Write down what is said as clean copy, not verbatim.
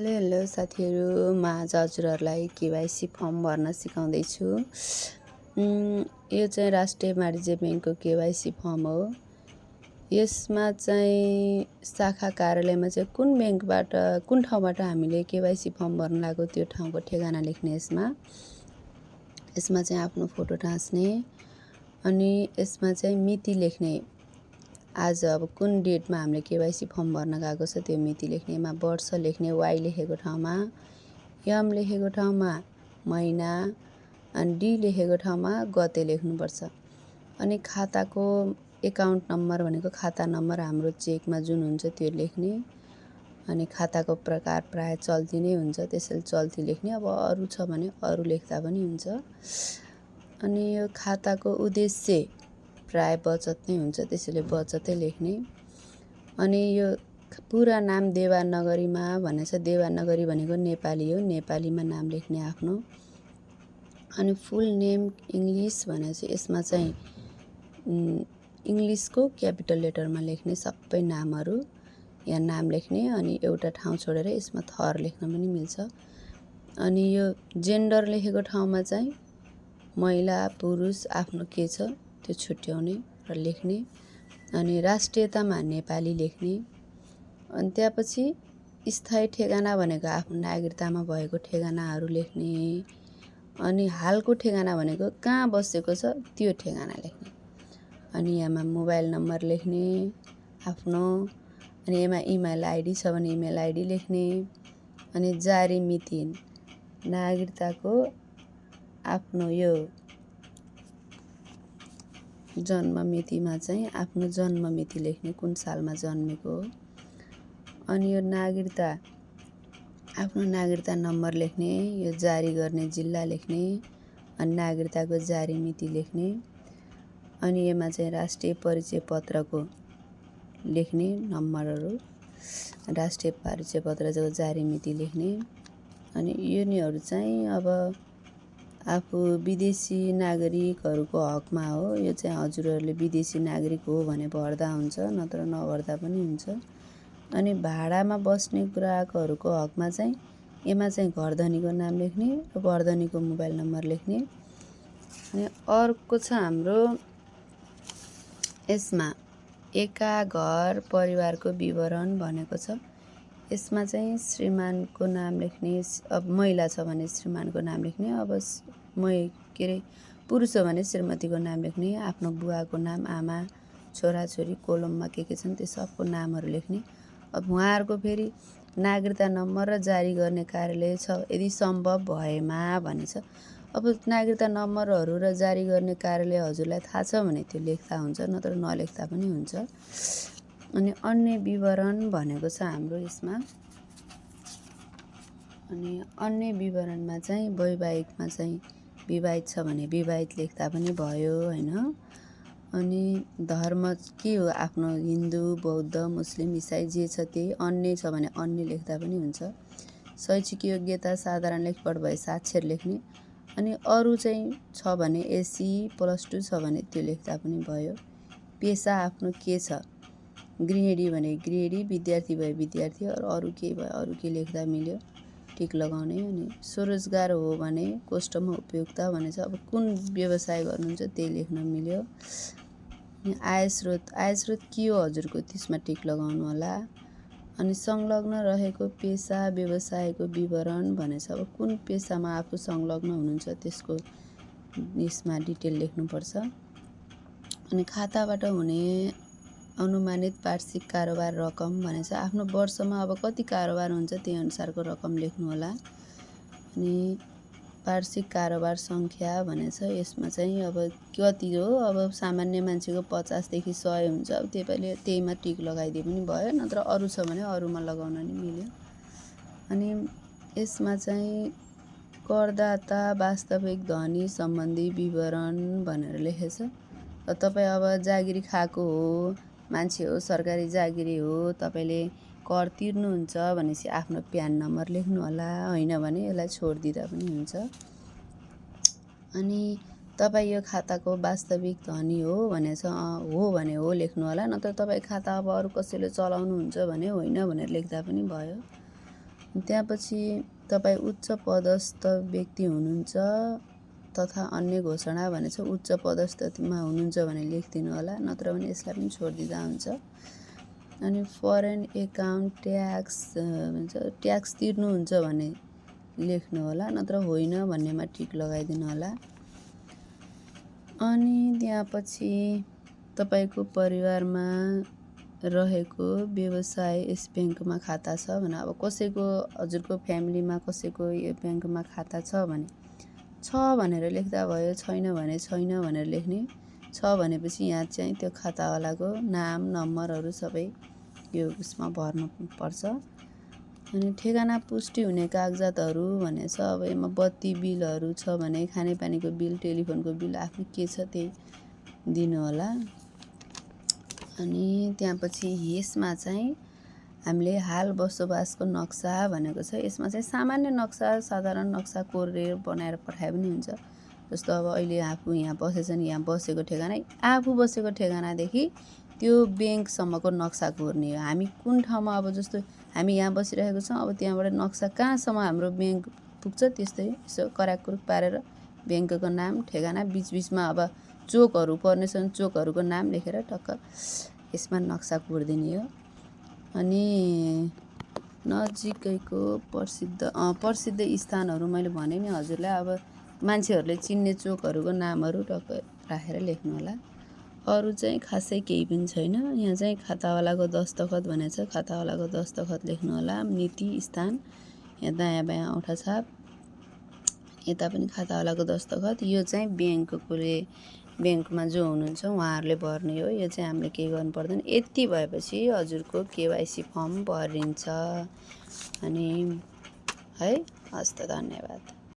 Hello साथीहरू, म आज हजुरहरूलाई केवाइसी फर्म भर्न सिकाउँदैछु। यो चाहिँ राष्ट्रिय वाणिज्य ब्याङ्कको केवाइसी फर्म हो। यसमा चाहिँ शाखा कार्यालयमा चाहिँ कुन ब्याङ्कबाट कुन ठाउँबाट हामीले केवाइसी फर्म भर्न लागेको त्यो ठाउँको ठेगाना लेख्ने। यसमा चाहिँ आफ्नो फोटो टाँच्ने अनि यसमा चाहिँ मिति लेख्ने। आज अब कुन डेटमा हामीले केवाइसी फर्म भर्न गएको छ त्यो मिति लेख्ने। यसमा वर्ष लेख्ने, वाइ लेखेको ठाउँमा, एम लेखेको ठाउँमा महिना अनि डी लेखेको ठाउँमा गते लेख्नुपर्छ। अनि खाताको एकाउन्ट नम्बर भनेको खाता नम्बर हाम्रो चेकमा जुन हुन्छ त्यो लेख्ने। अनि खाताको प्रकार प्राय चल्ती नै हुन्छ, त्यसैले चल्ती लेख्ने। अब अरू छ भने अरू लेख्दा पनि हुन्छ। अनि यो खाताको उद्देश्य प्राय बचत नै हुन्छ, त्यसैले बचतै लेख्ने। अनि यो पुरा नाम देवानगरीमा भनेछ। देवानगरी भनेको नेपाली हो, नेपालीमा नाम लेख्ने आफ्नो। अनि फुल नेम इङ्ग्लिस भनेपछि यसमा चाहिँ इङ्ग्लिसको क्यापिटल लेटरमा लेख्ने सबै नामहरू यहाँ नाम लेख्ने। अनि एउटा ठाउँ छोडेर यसमा थर लेख्न पनि मिल्छ। अनि यो जेन्डर लेखेको ठाउँमा चाहिँ महिला पुरुष आफ्नो के छ त्यो छुट्याउने र लेख्ने। अनि राष्ट्रियतामा नेपाली लेख्ने। अनि त्यसपछि स्थायी ठेगाना भनेको आफ्नो नागरिकतामा भएको ठेगानाहरू लेख्ने। अनि हालको ठेगाना भनेको कहाँ बसेको छ त्यो ठेगाना लेख्ने। अनि यहाँ मोबाइल नम्बर लेख्ने आफ्नो। अनि यहाँ इमेल आइडी छ भने इमेल आइडी लेख्ने। अनि जारी मिति नागरिकताको आफ्नो यो जन्म मितिमा चाहिँ आफ्नो जन्म मिति लेख्ने, कुन सालमा जन्मेको हो। अनि यो नागरिकता आफ्नो नागरिकता नम्बर लेख्ने, यो जारी गर्ने जिल्ला लेख्ने। अनि नागरिकताको जारी मिति लेख्ने। अनि यसमा चाहिँ राष्ट्रिय परिचय पत्रको लेख्ने नम्बरहरू, राष्ट्रिय परिचय पत्रको जारी मिति लेख्ने। अनि यिनीहरू चाहिँ अब आफू विदेशी नागरिकहरूको हकमा हो। यो चाहिँ हजुरहरूले विदेशी नागरिक हो भने भर्दा हुन्छ, नत्र नभर्दा पनि हुन्छ। अनि भाडामा बस्ने ग्राहकहरूको हकमा चाहिँ यसमा चाहिँ घरधनीको नाम लेख्ने र घरधनीको मोबाइल नम्बर लेख्ने। अनि अर्को छ हाम्रो यसमा एका घर परिवारको विवरण भनेको छ। यसमा चाहिँ श्रीमानको नाम लेख्ने। अब महिला छ भने श्रीमानको नाम लेख्ने। अब पुरुष हो भने श्रीमतीको नाम लेख्ने। आफ्नो बुवाको नाम, आमा, छोराछोरी कोलममा के छन् त्यो सबको नामहरू लेख्ने। अब उहाँहरूको फेरि नागरिकता नम्बर र जारी गर्ने कार्यालय छ यदि सम्भव भएमा भनेछ। अब नागरिकता नम्बरहरू र जारी गर्ने कार्यालय हजुरलाई थाहा छ भने त्यो लेख्दा हुन्छ, नत्र नलेख्दा पनि हुन्छ। अनि अन्य विवरण भनेको छ हाम्रो यसमा। अनि अन्य विवरणमा चाहिँ वैवाहिकमा चाहिँ विवाहित छ भने विवाहित लेख्दा पनि भयो हैन। अनि धर्म के हो आफ्नो हिन्दू, बौद्ध, मुस्लिम, इसाई जे छ त्यही। अन्य छ भने अन्य लेख्दा पनि हुन्छ। शैक्षिक योग्यता साधारण लेखपढ भए साक्षर लेख्ने। अनि अरू चाहिँ छ भने एससी +2 छ भने त्यो लेख्दा पनि भयो। पेसा आफ्नो के छ, गृहिणी भने गृहिणी, विद्यार्थी भए विद्यार्थी, अरू के भए अरू के लेख्दा मिल्यो, टिक लगाउने। अनि स्वरोजगार हो भने कोष्ठमा उपयुक्त भनेछ। अब कुन व्यवसाय गर्नुहुन्छ त्यही लेख्न मिल्यो। अनि आय स्रोत के हो हजुरको त्यसमा टिक लगाउनु होला। अनि संलग्न रहेको पेसा व्यवसायको विवरण भनेछ। अब कुन पेसामा आफू संलग्न हुनुहुन्छ त्यसको यसमा डिटेल लेख्नुपर्छ। अनि खाताबाट हुने अनुमानित वार्षिक कारोबार रकम भनेछ। आफ्नो वर्षमा अब कति कारोबार हुन्छ त्यही अनुसारको रकम लेख्नु होला। अनि वार्षिक कारोबार सङ्ख्या भनेछ। यसमा चाहिँ अब कति हो, अब सामान्य मान्छेको 50 देखि 100 हुन्छ। अब त्यहीमा टिक लगाइदिए पनि भयो, नत्र अरू छ भने अरूमा लगाउन नि मिल्यो। अनि यसमा चाहिँ करदाता वास्तविक धनी सम्बन्धी विवरण भनेर लेखेछ। तपाईँ अब जागिरी खाएको हो मान्छे हो, सरकारी जागिरी हो, तपाईँले कर तिर्नुहुन्छ भनेपछि आफ्नो प्यान नम्बर लेख्नु होला, होइन भने यसलाई छोडिदिँदा पनि हुन्छ। अनि तपाईँ यो खाताको वास्तविक धनी हो भनेछ। हो भने हो लेख्नु होला, नत्र तपाईँ खाता अब अरू कसैले चलाउनुहुन्छ भने होइन भनेर लेख्दा पनि भयो। त्यसपछि तपाईँ उच्च पदस्थ व्यक्ति हुनुहुन्छ तथा अन्य घोषणा भनेछ उच्च पदस्थमा हुनुहुन्छ भने लेखिदिनु होला, नत्र भने यसलाई पनि छोडिदिँदा हुन्छ। अनि फरेन एकाउन्ट ट्याक्स भन्छ ट्याक्स तिर्नुहुन्छ भने लेख्नु होला, नत्र होइन भन्नेमा टिक लगाइदिनु होला। अनि त्यसपछि तपाईँको परिवारमा रहेको व्यवसाय यस ब्याङ्कमा खाता छ भने, अब कसैको हजुरको फ्यामिलीमा कसैको यो ब्याङ्कमा खाता छ भने छ भनेर लेख्दा भयो, छैन भने छैन भनेर लेख्ने। छ भनेपछि यहाँ चाहिँ त्यो खातावालाको नाम नम्बरहरू सबै यो उसमा भर्नुपर्छ। अनि ठेगाना पुष्टि हुने कागजातहरू भनेछ, अब यसमा बत्ती बिलहरू छ भने खानेपानीको बिल, टेलिफोनको बिल आफ्नो के छ त्यही दिनु होला। अनि त्यसपछि यसमा चाहिँ हामीले हाल बसोबासको नक्सा भनेको छ। यसमा चाहिँ सामान्य नक्सा, साधारण नक्सा कोरेर बनाएर पठाए पनि हुन्छ। जस्तो अब अहिले आफू यहाँ बसेछ नि, यहाँ बसेको ठेगाना, आफू बसेको ठेगानादेखि त्यो ब्याङ्कसम्मको नक्सा कोर्ने हो। हामी कुन ठाउँमा, अब जस्तो हामी यहाँ बसिरहेको छौँ, अब त्यहाँबाट नक्सा कहाँसम्म हाम्रो ब्याङ्क पुग्छ त्यस्तै यसो कराकरुक पारेर ब्याङ्कको नाम, ठेगाना, बिचबिचमा अब चोकहरू पर्नेछन् चोकहरूको नाम लेखेर टक्क यसमा नक्सा कोरिदिने हो। अनि नजिकैको प्रसिद्ध स्थानहरू मैले भने नि हजुरलाई, अब मान्छेहरूले चिन्ने चोकहरूको नामहरू टक्क राखेर लेख्नु होला। अरू चाहिँ खासै केही पनि छैन। यहाँ चाहिँ खातावालाको दस्तखत भनेछ, खातावालाको दस्तखत लेख्नु होला। नीति स्थान, यहाँ दायाँ बायाँ औँठा छाप, यता पनि खातावालाको दस्तखत। यो चाहिँ ब्याङ्कमा जो हुनुहुन्छ उहाँहरूले भर्ने हो। यो चाहिँ हामीले केही गर्नु पर्दैन। यति भएपछि हजुरको केवाइसी फर्म भरिन्छ। अनि है, हस् त, धन्यवाद।